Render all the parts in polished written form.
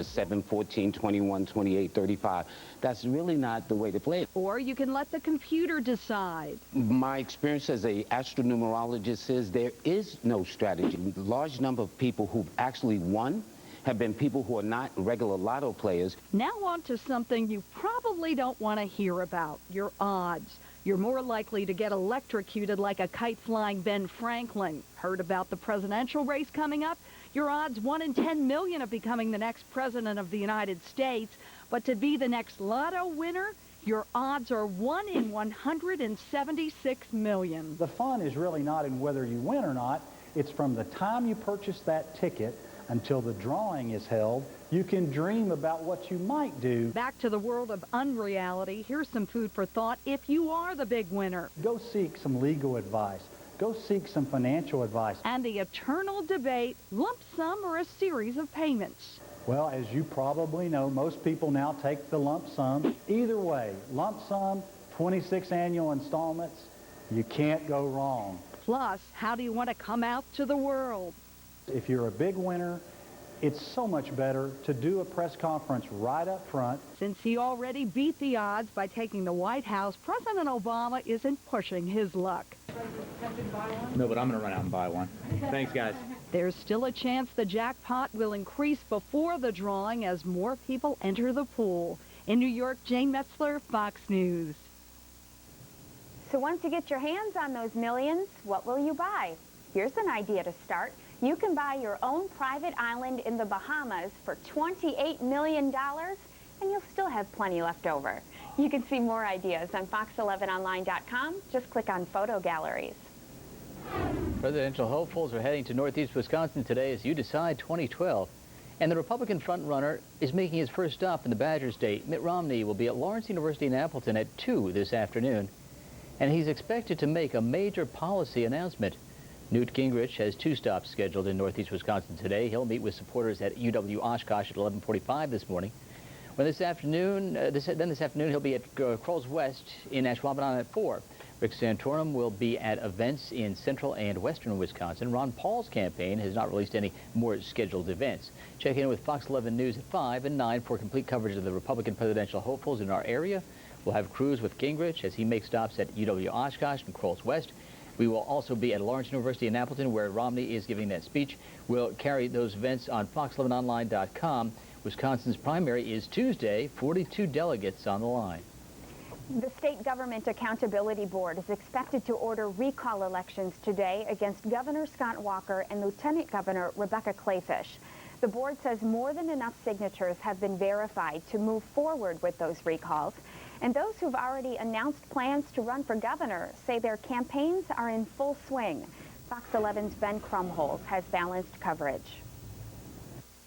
7, 14, 21, 28, 35. That's really not the way to play it. Or you can let the computer decide. My experience as an astronumerologist is there is no strategy. A large number of people who've actually won have been people who are not regular lotto players. Now on to something you probably don't want to hear about, your odds. You're more likely to get electrocuted like a kite-flying Ben Franklin. Heard about the presidential race coming up? Your odds 1 in 10 million of becoming the next president of the United States. But to be the next lotto winner, your odds are 1 in 176 million. The fun is really not in whether you win or not. It's from the time you purchase that ticket until the drawing is held. You can dream about what you might do. Back to the world of unreality. Here's some food for thought if you are the big winner. Go seek some legal advice. Go seek some financial advice. And the eternal debate, lump sum or a series of payments. Well, as you probably know, most people now take the lump sum. Either way, lump sum, 26 annual installments, you can't go wrong. Plus, how do you want to come out to the world? If you're a big winner, it's so much better to do a press conference right up front. Since he already beat the odds by taking the White House, President Obama isn't pushing his luck. No, but I'm going to run out and buy one. Thanks, guys. There's still a chance the jackpot will increase before the drawing as more people enter the pool. In New York, Jane Metzler, Fox News. So once you get your hands on those millions, what will you buy? Here's an idea to start. You can buy your own private island in the Bahamas for $28 million, and you'll still have plenty left over. You can see more ideas on fox11online.com. Just click on photo galleries. Presidential hopefuls are heading to northeast Wisconsin today as you decide 2012. And the Republican frontrunner is making his first stop in the Badger State. Mitt Romney will be at Lawrence University in Appleton at 2 this afternoon. And he's expected to make a major policy announcement. Newt Gingrich has 2 stops scheduled in northeast Wisconsin today. He'll meet with supporters at UW-Oshkosh at 11:45 this morning. This afternoon he'll be at Crowell's West in Ashwaubenon at 4. Rick Santorum will be at events in central and western Wisconsin. Ron Paul's campaign has not released any more scheduled events. Check in with Fox 11 News at 5 and 9 for complete coverage of the Republican presidential hopefuls in our area. We'll have crews with Gingrich as he makes stops at UW-Oshkosh and Crowell's West. We will also be at Lawrence University in Appleton, where Romney is giving that speech. We'll carry those events on fox11online.com. Wisconsin's primary is Tuesday, 42 delegates on the line. The State Government Accountability Board is expected to order recall elections today against Governor Scott Walker and Lieutenant Governor Rebecca Kleefisch. The board says more than enough signatures have been verified to move forward with those recalls. And those who've already announced plans to run for governor say their campaigns are in full swing. Fox 11's Ben Krumholz has balanced coverage.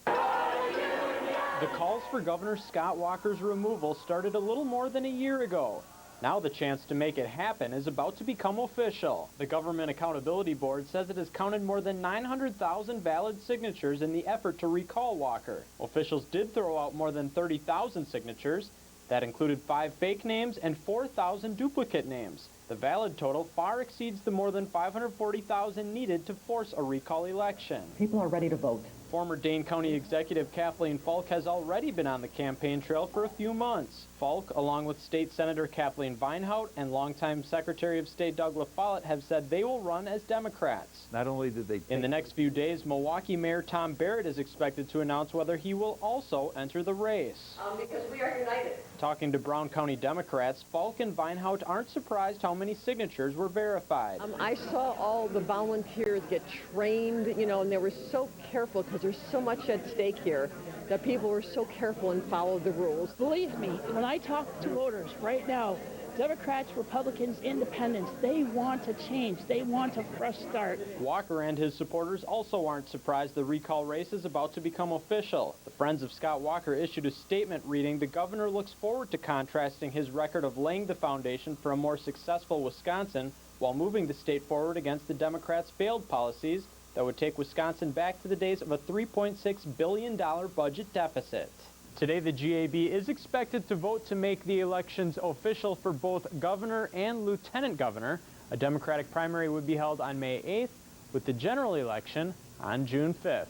The calls for Governor Scott Walker's removal started a little more than a year ago. Now the chance to make it happen is about to become official. The Government Accountability Board says it has counted more than 900,000 valid signatures in the effort to recall Walker. Officials did throw out more than 30,000 signatures. That included 5 fake names and 4,000 duplicate names. The valid total far exceeds the more than 540,000 needed to force a recall election. People are ready to vote. Former Dane County Executive Kathleen Falk has already been on the campaign trail for a few months. Falk, along with State Senator Kathleen Vinehout and longtime Secretary of State Doug LaFollette, have said they will run as Democrats. Not only did they... In the next few days, Milwaukee Mayor Tom Barrett is expected to announce whether he will also enter the race. Because we are united. Talking to Brown County Democrats, Falk and Vinehout aren't surprised how many signatures were verified. I saw all the volunteers get trained, and they were so careful because there's so much at stake here that people were so careful and followed the rules. Believe me, when I talk to voters right now, Democrats, Republicans, Independents, they want to change. They want a fresh start. Walker and his supporters also aren't surprised the recall race is about to become official. The Friends of Scott Walker issued a statement reading, "The governor looks forward to contrasting his record of laying the foundation for a more successful Wisconsin while moving the state forward against the Democrats' failed policies that would take Wisconsin back to the days of a $3.6 billion budget deficit." Today, the GAB is expected to vote to make the elections official for both governor and lieutenant governor. A Democratic primary would be held on May 8th, with the general election on June 5th.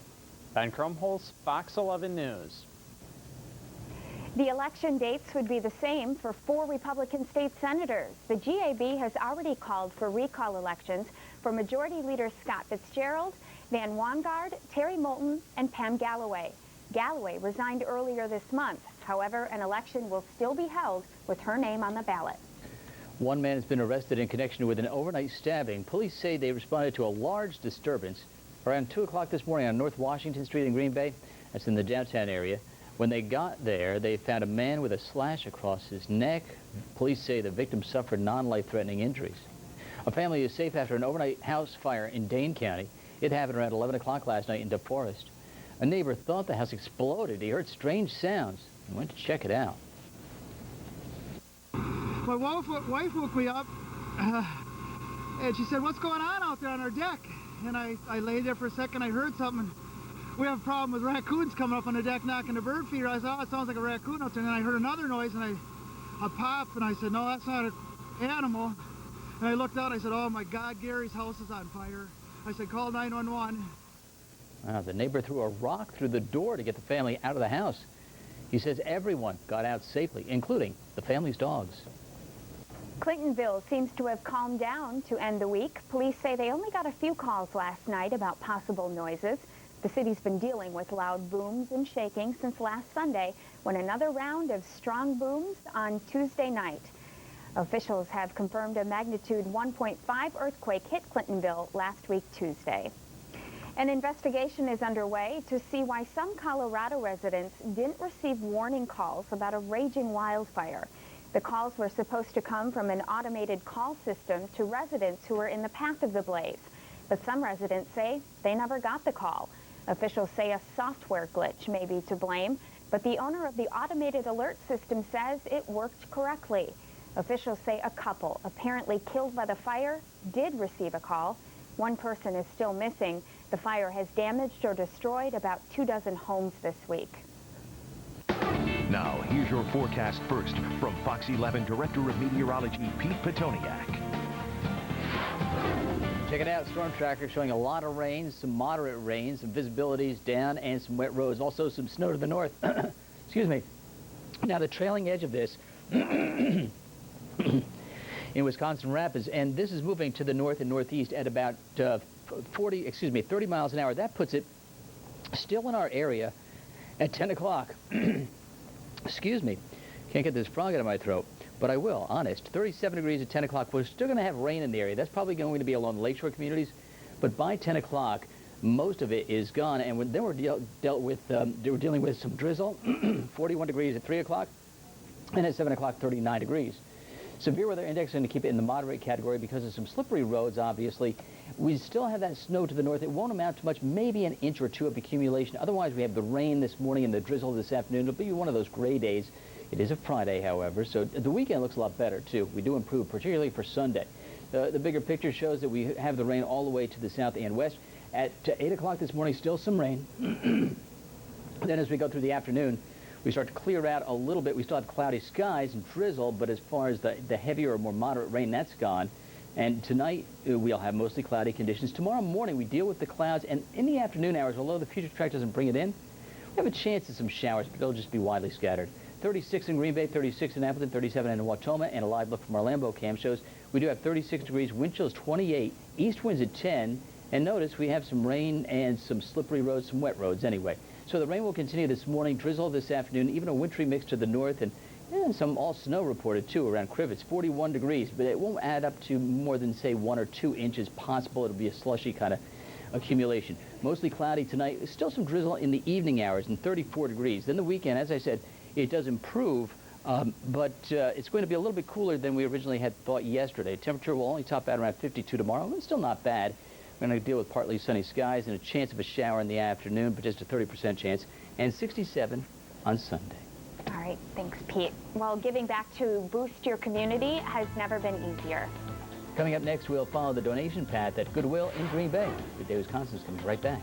Ben Krumholz, Fox 11 News. The election dates would be the same for 4 Republican state senators. The GAB has already called for recall elections for Majority Leader Scott Fitzgerald, Van Wangard, Terry Moulton, and Pam Galloway. Galloway resigned earlier this month. However, an election will still be held with her name on the ballot. One man has been arrested in connection with an overnight stabbing. Police say they responded to a large disturbance around 2 o'clock this morning on North Washington Street in Green Bay. That's in the downtown area. When they got there, they found a man with a slash across his neck. Police say the victim suffered non-life-threatening injuries. A family is safe after an overnight house fire in Dane County. It happened around 11 o'clock last night in DeForest. A neighbor thought the house exploded. He heard strange sounds and went to check it out. My wife woke me up, and she said, "What's going on out there on our deck?" And I lay there for a second. I heard something. We have a problem with raccoons coming up on the deck knocking the bird feeder. I thought, "Oh, it sounds like a raccoon out there." And then I heard another noise, and I popped, and I said, "No, that's not an animal." And I looked out. I said, "Oh, my God, Gary's house is on fire." I said, "Call 911. The neighbor threw a rock through the door to get the family out of the house. He says everyone got out safely, including the family's dogs. Clintonville seems to have calmed down to end the week. Police say they only got a few calls last night about possible noises. The city's been dealing with loud booms and shaking since last Sunday, when another round of strong booms on Tuesday night. Officials have confirmed a magnitude 1.5 earthquake hit Clintonville last week Tuesday. An investigation is underway to see why some Colorado residents didn't receive warning calls about a raging wildfire. The calls were supposed to come from an automated call system to residents who were in the path of the blaze. But some residents say they never got the call. Officials say a software glitch may be to blame, but the owner of the automated alert system says it worked correctly. Officials say a couple, apparently killed by the fire, did receive a call. One person is still missing. The fire has damaged or destroyed about 24 homes this week. Now, here's your forecast first from Fox 11 Director of Meteorology, Pete Petoniak. Check it out, Storm Tracker showing a lot of rain, some moderate rain, some visibilities down, and some wet roads. Also some snow to the north. Excuse me. Now, the trailing edge of this in Wisconsin Rapids, and this is moving to the north and northeast at about 30 miles an hour. That puts it still in our area at 10 o'clock. Excuse me. Can't get this frog out of my throat, but I will, honest. 37 degrees at 10 o'clock. We're still going to have rain in the area. That's probably going to be along the lakeshore communities, but by 10 o'clock, most of it is gone, and then we're dealing with some drizzle, 41 degrees at 3 o'clock, and at 7 o'clock, 39 degrees. Severe weather index going to keep it in the moderate category because of some slippery roads, obviously. We still have that snow to the north. It won't amount to much, maybe an inch or two of accumulation. Otherwise, we have the rain this morning and the drizzle this afternoon. It'll be one of those gray days. It is a Friday, however, so the weekend looks a lot better, too. We do improve, particularly for Sunday. The bigger picture shows that we have the rain all the way to the south and west. At 8 o'clock this morning, still some rain. Then as we go through the afternoon, we start to clear out a little bit. We still have cloudy skies and drizzle, but as far as the heavier or more moderate rain, that's gone. And tonight, we'll have mostly cloudy conditions. Tomorrow morning, we deal with the clouds, and in the afternoon hours, although the future track doesn't bring it in, we have a chance of some showers, but they'll just be widely scattered. 36 in Green Bay, 36 in Appleton, 37 in Wautoma, and a live look from our Lambeau cam shows we do have 36 degrees, wind chills 28, east winds at 10, and notice we have some rain and some slippery roads, some wet roads anyway. So the rain will continue this morning, drizzle this afternoon, even a wintry mix to the north, and some all snow reported too around Crivets, 41 degrees, but it won't add up to more than, say, 1 or 2 inches possible. It'll be a slushy kind of accumulation. Mostly cloudy tonight, still some drizzle in the evening hours, and 34 degrees. Then the weekend, as I said, it does improve, but it's going to be a little bit cooler than we originally had thought yesterday. Temperature will only top out around 52 tomorrow, but it's still not bad. We're going to deal with partly sunny skies and a chance of a shower in the afternoon, but just a 30% chance, and 67 on Sunday. All right, thanks, Pete. Well, giving back to boost your community has never been easier. Coming up next, we'll follow the donation path at Goodwill in Green Bay. Good Day Wisconsin is coming right back.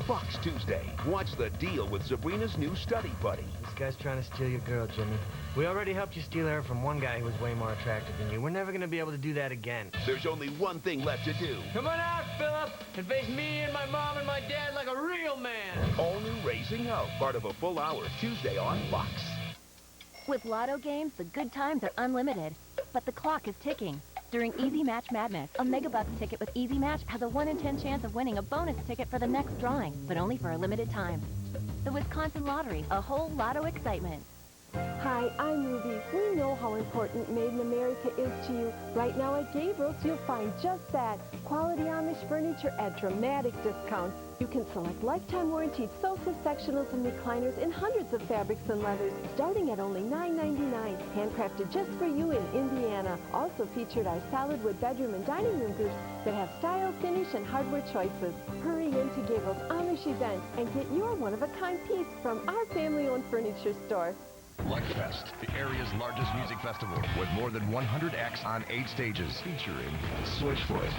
Fox Tuesday. Watch The Deal with Sabrina's new study buddy. This guy's trying to steal your girl, Jimmy. We already helped you steal her from one guy who was way more attractive than you. We're never going to be able to do that again. There's only one thing left to do. Come on out, Philip, and face me and my mom and my dad like a real man. All new Raising Hope, part of a full hour Tuesday on Fox. With Lotto games, the good times are unlimited, but the clock is ticking. During Easy Match Madness, a Megabucks ticket with Easy Match has a 1 in 10 chance of winning a bonus ticket for the next drawing, but only for a limited time. The Wisconsin Lottery, a whole Lotto excitement. Hi, I'm Ruby. We know how important Made in America is to you. Right now at Gabriel's, you'll find just that. Quality Amish furniture at dramatic discounts. You can select lifetime warranted sofas, sectionals, and recliners in hundreds of fabrics and leathers, starting at only $9.99. Handcrafted just for you in Indiana. Also featured are solid wood bedroom and dining room groups that have style, finish, and hardware choices. Hurry into Gabriel's Amish event and get your one-of-a-kind piece from our family-owned furniture store. Luckfest, the area's largest music festival, with more than 100 acts on 8 stages, featuring Switchfoot,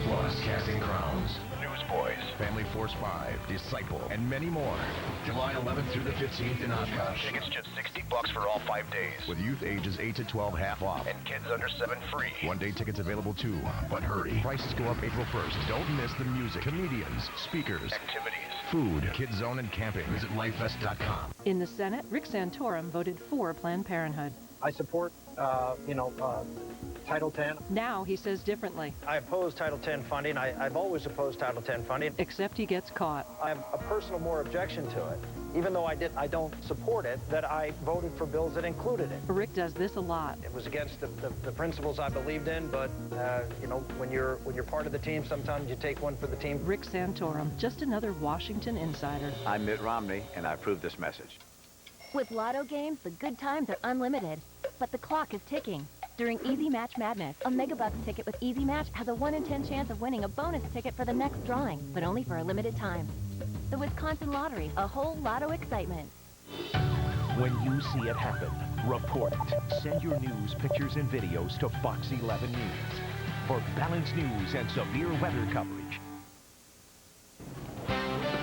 plus Casting Crowns, Newsboys, Family Force 5, Disciple, and many more. July 11th through the 15th in Oshkosh. Tickets just $60 for all 5 days, with youth ages 8 to 12 half off, and kids under 7 free. One-day tickets available too, but hurry. Prices go up April 1st. Don't miss the music, comedians, speakers, activities, food, Kids Zone, and camping. Visit lifefest.com. In the Senate, Rick Santorum voted for Planned Parenthood. I support, Title 10. Now he says differently. I oppose Title 10 funding. I've always opposed Title 10 funding. Except he gets caught. I have a personal more objection to it. Even though I don't support it, that I voted for bills that included it. Rick does this a lot. It was against the principles I believed in, but when you're part of the team, sometimes you take one for the team. Rick Santorum, just another Washington insider. I'm Mitt Romney, and I approve this message. With Lotto games, the good times are unlimited, but the clock is ticking. During Easy Match Madness, a Megabucks ticket with Easy Match has a 1 in 10 chance of winning a bonus ticket for the next drawing, but only for a limited time. The Wisconsin Lottery, a whole Lotto excitement. When you see it happen, report it. Send your news, pictures, and videos to Fox 11 News for balanced news and severe weather coverage.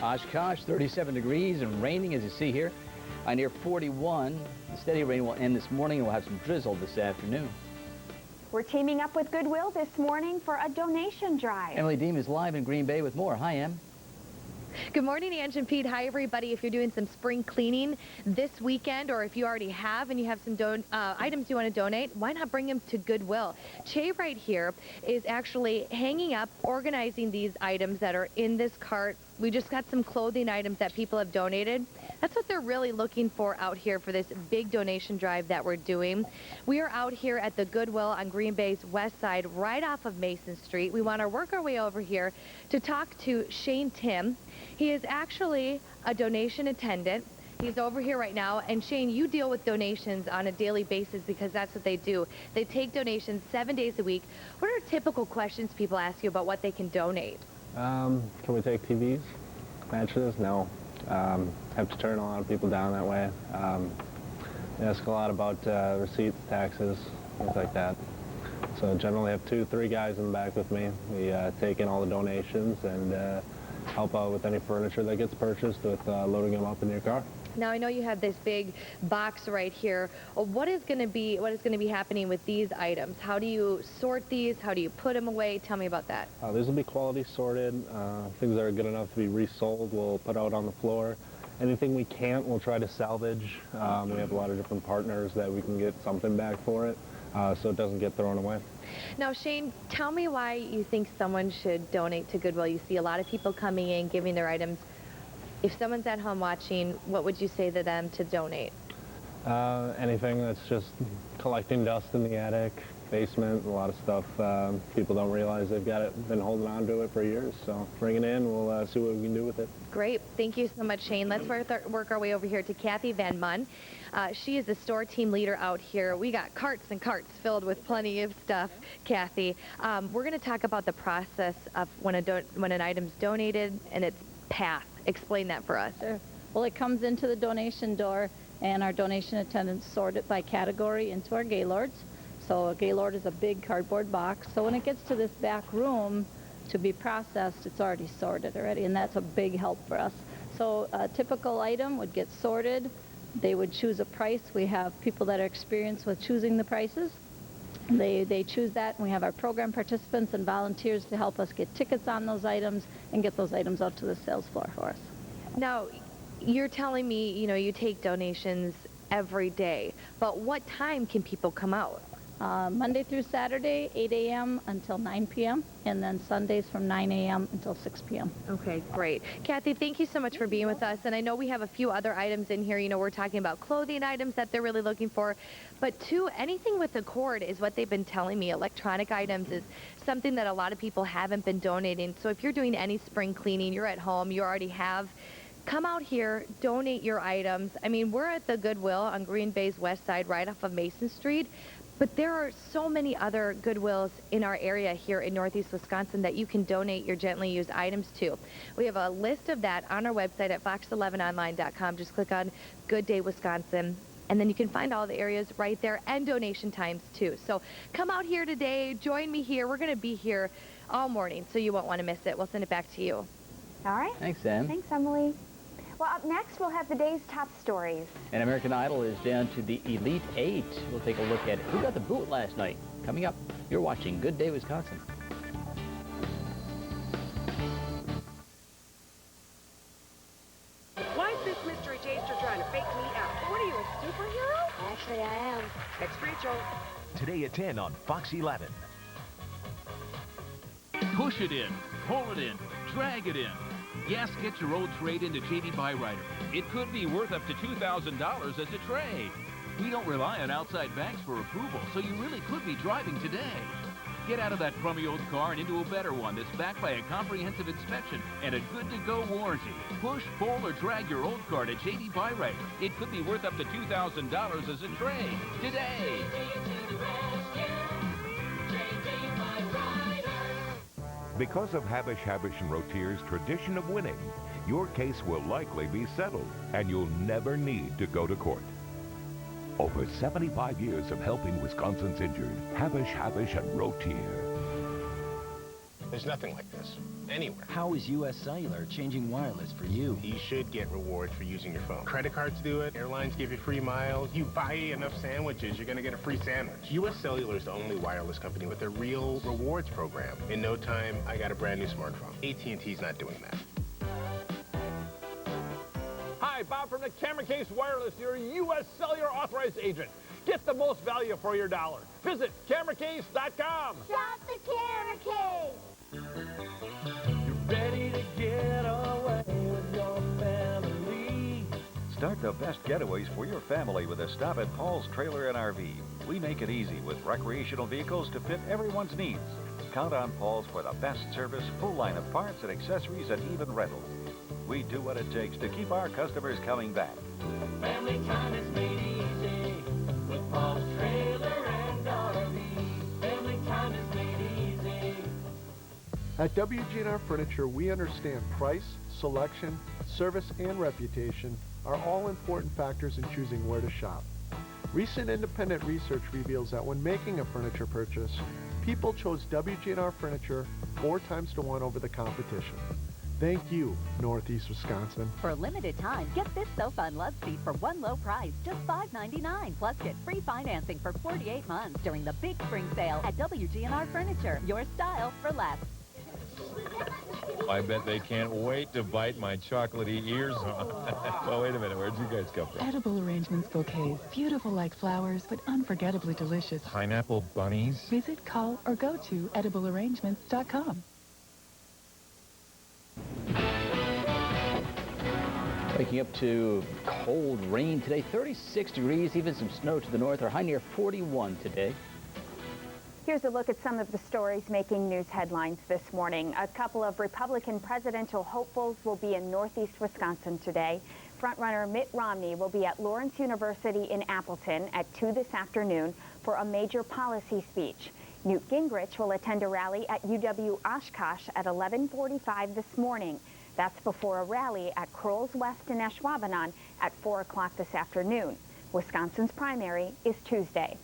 Oshkosh, 37 degrees and raining, as you see here. Near 41. The steady rain will end this morning, and we'll have some drizzle this afternoon. We're teaming up with Goodwill this morning for a donation drive. Emily Deem is live in Green Bay with more. Hi, Em. Good morning, Ange and Pete. Hi, everybody. If you're doing some spring cleaning this weekend, or if you already have and you have some items you want to donate, why not bring them to Goodwill? Che right here is actually hanging up, organizing these items that are in this cart. We just got some clothing items that people have donated. That's what they're really looking for out here for this big donation drive that we're doing. We are out here at the Goodwill on Green Bay's west side, right off of Mason Street. We want to work our way over here to talk to Shane Tim. He is actually a donation attendant. He's over here right now. And Shane, you deal with donations on a daily basis because that's what they do. They take donations 7 days a week. What are typical questions people ask you about what they can donate? Can we take TVs? Matches? No. Have to turn a lot of people down that way. They ask a lot about receipts, taxes, things like that. So generally I have 2-3 guys in the back with me. We take in all the donations and help out with any furniture that gets purchased with loading them up in your car. Now I know you have this big box right here. What is going to be happening with these items? How do you sort these? How do you put them away? Tell me about that. These will be quality sorted. Things that are good enough to be resold we'll put out on the floor. Anything we can't, we'll try to salvage. We have a lot of different partners that we can get something back for it, so it doesn't get thrown away. Now, Shane, tell me why you think someone should donate to Goodwill. You see a lot of people coming in, giving their items. If someone's at home watching, what would you say to them to donate? Anything that's just collecting dust in the attic, basement, a lot of stuff. People don't realize they've been holding on to it for years. So bring it in, we'll see what we can do with it. Great. Thank you so much, Shane. Let's work our way over here to Kathy Van Munn. She is the store team leader out here. We got carts and carts filled with plenty of stuff, Kathy. We're going to talk about the process of when an item's donated and its path. Explain that for us. Sure. Well, it comes into the donation door, and our donation attendants sort it by category into our Gaylords. So a Gaylord is a big cardboard box. So when it gets to this back room to be processed, it's already sorted already, and that's a big help for us. So a typical item would get sorted. They would choose a price. We have people that are experienced with choosing the prices. They choose that, and we have our program participants and volunteers to help us get tickets on those items and get those items out to the sales floor for us. Now, you're telling me, you take donations every day, but what time can people come out? Monday through Saturday, 8 a.m. until 9 p.m., and then Sundays from 9 a.m. until 6 p.m. Okay, great. Kathy, thank you so much for being with us. And I know we have a few other items in here. We're talking about clothing items that they're really looking for. But, too, anything with a cord is what they've been telling me. Electronic items is something that a lot of people haven't been donating. So if you're doing any spring cleaning, you're at home, you already have, come out here, donate your items. I mean, we're at the Goodwill on Green Bay's west side, right off of Mason Street. But there are so many other Goodwills in our area here in Northeast Wisconsin that you can donate your gently used items to. We have a list of that on our website at fox11online.com. Just click on Good Day Wisconsin, and then you can find all the areas right there and donation times too. So come out here today, join me here. We're going to be here all morning, so you won't want to miss it. We'll send it back to you. All right. Thanks, Sam. Thanks, Emily. Well, up next, we'll have the day's top stories. And American Idol is down to the Elite 8. We'll take a look at who got the boot last night. Coming up, you're watching Good Day Wisconsin. Why is this mystery taster trying to fake me out? What are you, a superhero? Actually, I am. Next Rachel. Today at 10 on Fox 11. Push it in, pull it in, drag it in. Yes, get your old trade into J.D. Byrider. It could be worth up to $2,000 as a trade. We don't rely on outside banks for approval, so you really could be driving today. Get out of that crummy old car and into a better one that's backed by a comprehensive inspection and a good-to-go warranty. Push, pull, or drag your old car to J.D. Byrider. It could be worth up to $2,000 as a trade today. Because of Habish and Rotier's tradition of winning, your case will likely be settled, and you'll never need to go to court. Over 75 years of helping Wisconsin's injured, Habish and Rotier. There's nothing like this anywhere. How is U.S. Cellular changing wireless for you? You should get rewards for using your phone. Credit cards do it. Airlines give you free miles. You buy enough sandwiches, you're going to get a free sandwich. U.S. Cellular is the only wireless company with a real rewards program. In no time, I got a brand new smartphone. AT&T's not doing that. Hi, Bob from the Camera Case Wireless, your U.S. Cellular authorized agent. Get the most value for your dollar. Visit cameracase.com. Shop the Camera Case. You're ready to get away with your family. Start the best getaways for your family with a stop at Paul's Trailer and RV. We make it easy with recreational vehicles to fit everyone's needs. Count on Paul's for the best service, full line of parts and accessories, and even rentals. We do what it takes to keep our customers coming back. Family time is made easy with Paul's Trailer and RV. Family time is made easy. At WG&R Furniture, we understand price, selection, service, and reputation are all important factors in choosing where to shop. Recent independent research reveals that when making a furniture purchase, people chose WG&R Furniture 4 times to 1 over the competition. Thank you, Northeast Wisconsin. For a limited time, get this sofa and love seat for one low price, just $5.99. Plus, get free financing for 48 months during the big spring sale at WG&R Furniture. Your style for less. I bet they can't wait to bite my chocolatey ears off. Well, wait a minute. Where'd you guys come from? Edible arrangements bouquets. Beautiful like flowers, but unforgettably delicious. Pineapple bunnies? Visit, call, or go to ediblearrangements.com. Waking up to cold rain today, 36 degrees, even some snow to the north. Our high near 41 today. Here's a look at some of the stories making news headlines this morning. A couple of Republican presidential hopefuls will be in Northeast Wisconsin today. Frontrunner Mitt Romney will be at Lawrence University in Appleton at 2 this afternoon for a major policy speech. Newt Gingrich will attend a rally at UW-Oshkosh at 11:45 this morning. That's before a rally at Kroll's West in Ashwaubenon at 4 o'clock this afternoon. Wisconsin's primary is Tuesday.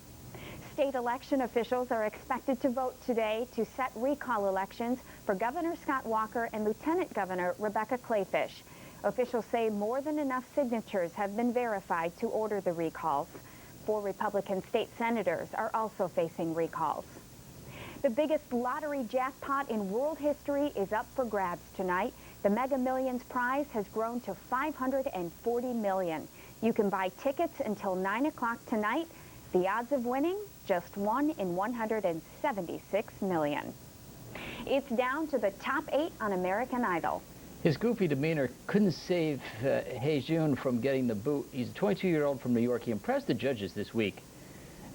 State election officials are expected to vote today to set recall elections for Governor Scott Walker and Lieutenant Governor Rebecca Kleefisch. Officials say more than enough signatures have been verified to order the recalls. 4 Republican state senators are also facing recalls. The biggest lottery jackpot in world history is up for grabs tonight. The Mega Millions prize has grown to $540 million. You can buy tickets until 9 o'clock tonight. The odds of winning, just 1 in 176 million. It's down to the top 8 on American Idol. His goofy demeanor couldn't save Hae-jun from getting the boot. He's a 22-year-old from New York. He impressed the judges this week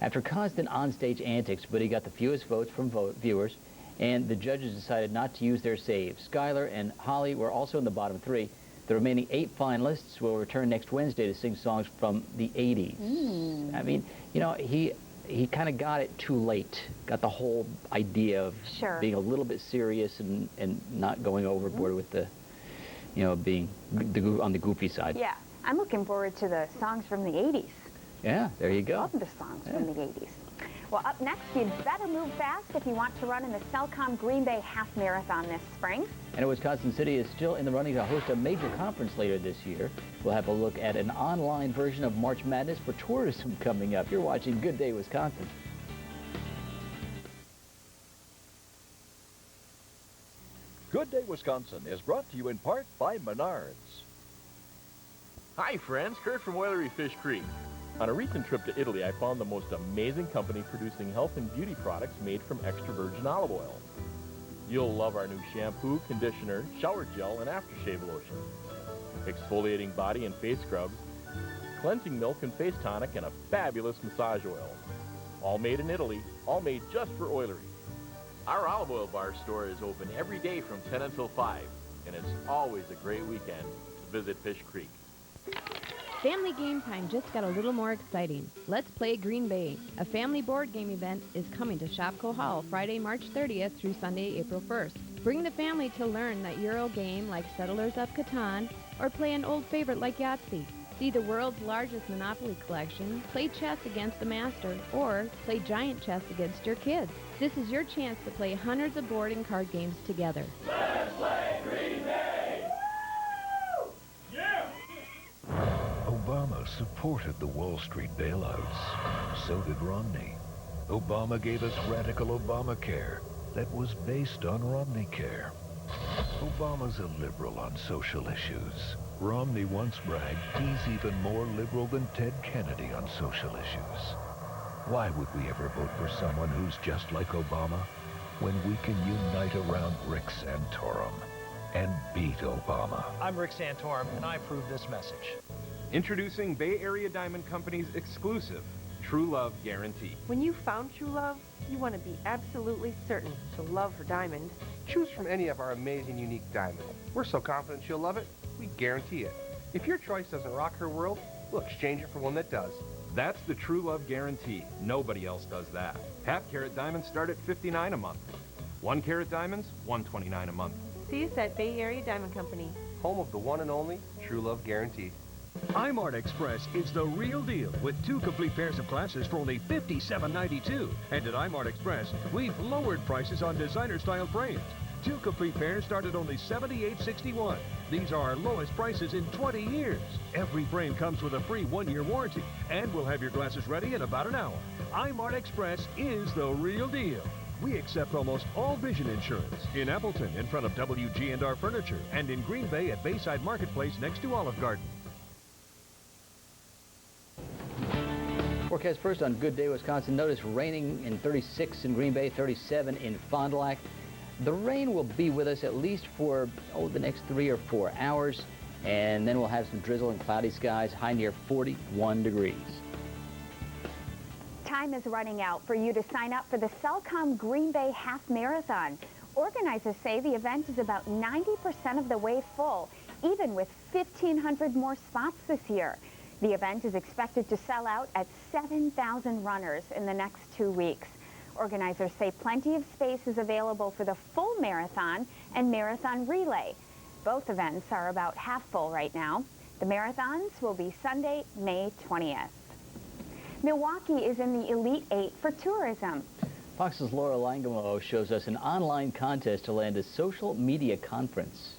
after constant onstage antics, but he got the fewest votes from viewers, and the judges decided not to use their saves. Skylar and Holly were also in the bottom 3. The remaining 8 finalists will return next Wednesday to sing songs from the 80s. I mean, you know, he kind of got it too late, got the whole idea of being a little bit serious and not going overboard with the, you know, being on the goofy side. Yeah, I'm looking forward to the songs from the 80s. Yeah, there you go. Love the songs from the 80s. Well, up next, you'd better move fast if you want to run in the Cellcom Green Bay Half Marathon this spring. And Wisconsin City is still in the running to host a major conference later this year. We'll have a look at an online version of March Madness for tourism coming up. You're watching Good Day Wisconsin. Good Day Wisconsin is brought to you in part by Menards. Hi friends, Kurt from Oilery Fish Creek. On a recent trip to Italy, I found the most amazing company producing health and beauty products made from extra virgin olive oil. You'll love our new shampoo, conditioner, shower gel, and aftershave lotion. Exfoliating body and face scrubs, cleansing milk and face tonic, and a fabulous massage oil. All made in Italy, all made just for Oilery. Our olive oil bar store is open every day from 10 until 5, and it's always a great weekend to visit Fish Creek. Family game time just got a little more exciting. Let's Play Green Bay. A family board game event is coming to Shopko Hall Friday, March 30th through Sunday, April 1st. Bring the family to learn that Euro game like Settlers of Catan or play an old favorite like Yahtzee. See the world's largest Monopoly collection, play chess against the master, or play giant chess against your kids. This is your chance to play hundreds of board and card games together. Let's play Green Bay! Obama supported the Wall Street bailouts. So did Romney. Obama gave us radical Obamacare that was based on Romney Care. Obama's a liberal on social issues. Romney once bragged he's even more liberal than Ted Kennedy on social issues. Why would we ever vote for someone who's just like Obama when we can unite around Rick Santorum and beat Obama? I'm Rick Santorum, and I approve this message. Introducing Bay Area Diamond Company's exclusive True Love Guarantee. When you found true love, you want to be absolutely certain she'll love her diamond. Choose from any of our amazing, unique diamonds. We're so confident she'll love it, we guarantee it. If your choice doesn't rock her world, we'll exchange it for one that does. That's the True Love Guarantee. Nobody else does that. Half-carat diamonds start at $59 a month. 1-carat diamonds, $129 a month. See us at Bay Area Diamond Company. Home of the one and only True Love Guarantee. iMart Express is the real deal with 2 complete pairs of glasses for only $57.92. And at iMart Express, we've lowered prices on designer-style frames. 2 complete pairs start at only $78.61. These are our lowest prices in 20 years. Every frame comes with a free 1-year warranty, and we'll have your glasses ready in about an hour. iMart Express is the real deal. We accept almost all vision insurance. In Appleton, in front of WG&R Furniture, and in Green Bay at Bayside Marketplace next to Olive Garden. Forecast first on Good Day Wisconsin. Notice raining in 36 in Green Bay, 37 in Fond du Lac. The rain will be with us at least for the next 3 or 4 hours, and then we'll have some drizzle and cloudy skies, high near 41 degrees. Time is running out for you to sign up for the Cellcom Green Bay Half Marathon. Organizers say the event is about 90% of the way full, even with 1,500 more spots this year. The event is expected to sell out at 7,000 runners in the next 2 weeks. Organizers say plenty of space is available for the full marathon and marathon relay. Both events are about half full right now. The marathons will be Sunday, May 20th. Milwaukee is in the Elite 8 for tourism. Fox's Laura Langamo shows us an online contest to land a social media conference.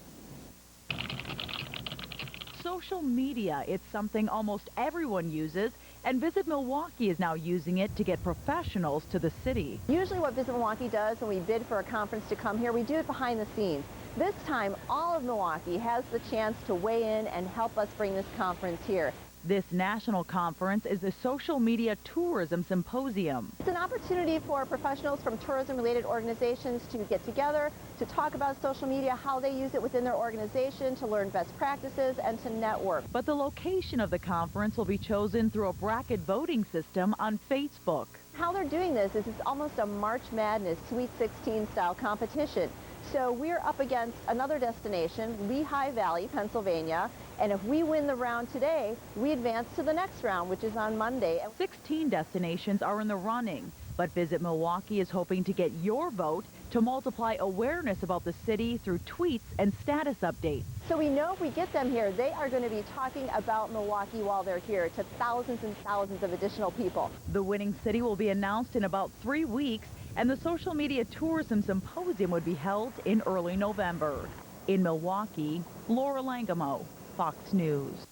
Social media, it's something almost everyone uses, And Visit Milwaukee is now using it to get professionals to the city. Usually what Visit Milwaukee does when we bid for a conference to come here, we do it behind the scenes. This time, all of Milwaukee has the chance to weigh in and help us bring this conference here. This national conference is the Social Media Tourism Symposium. It's an opportunity for professionals from tourism-related organizations to get together, to talk about social media, how they use it within their organization, to learn best practices, and to network. But the location of the conference will be chosen through a bracket voting system on Facebook. How they're doing this is it's almost a March Madness Sweet 16 style competition. So we're up against another destination, Lehigh Valley, Pennsylvania, and if we win the round today, we advance to the next round, which is on Monday. 16 destinations are in the running, but Visit Milwaukee is hoping to get your vote to multiply awareness about the city through tweets and status updates. So we know if we get them here, they are going to be talking about Milwaukee while they're here to thousands and thousands of additional people. The winning city will be announced in about 3 weeks, and the Social Media Tourism Symposium would be held in early November. In Milwaukee, Laura Langamo, Fox News.